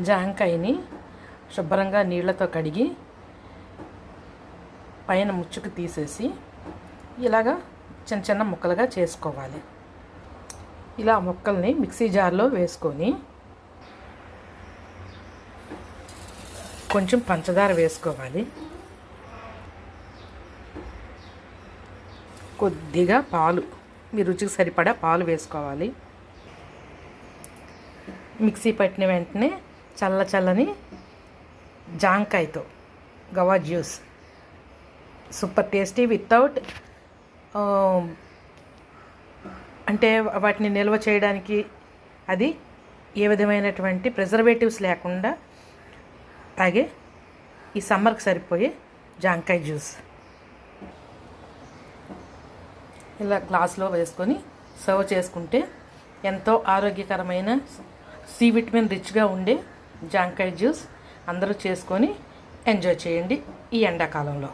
జాంకాయని శుభ్రంగా నీళ్ళతో కడిగి పైన ముచ్చుకు తీసేసి ఇలాగా చిన్న చిన్న ముక్కలుగా చేసుకోవాలి. ఇలా ముక్కల్ని మిక్సీ జార్లో వేసుకొని కొంచెం పంచదార వేసుకోవాలి. కొద్దిగా పాలు, మీ రుచికి సరిపడా పాలు వేసుకోవాలి. మిక్సీ పట్టిన వెంటనే చల్లని జాంకాయతో గవా జ్యూస్ సూపర్ టేస్టీ వితౌట్ అంటే వాటిని నిల్వ చేయడానికి అది ఏ విధమైనటువంటి ప్రిజర్వేటివ్స్ లేకుండా తాగే ఈ సమ్మర్కి సరిపోయే జాంకాయ జ్యూస్ ఇలా గ్లాస్లో వేసుకొని సర్వ్ చేసుకుంటే ఎంతో ఆరోగ్యకరమైన సి విటమిన్ రిచ్గా ఉండే జాంకాయ జ్యూస్ అందరూ చేసుకొని ఎంజాయ్ చేయండి ఈ ఎండాకాలంలో.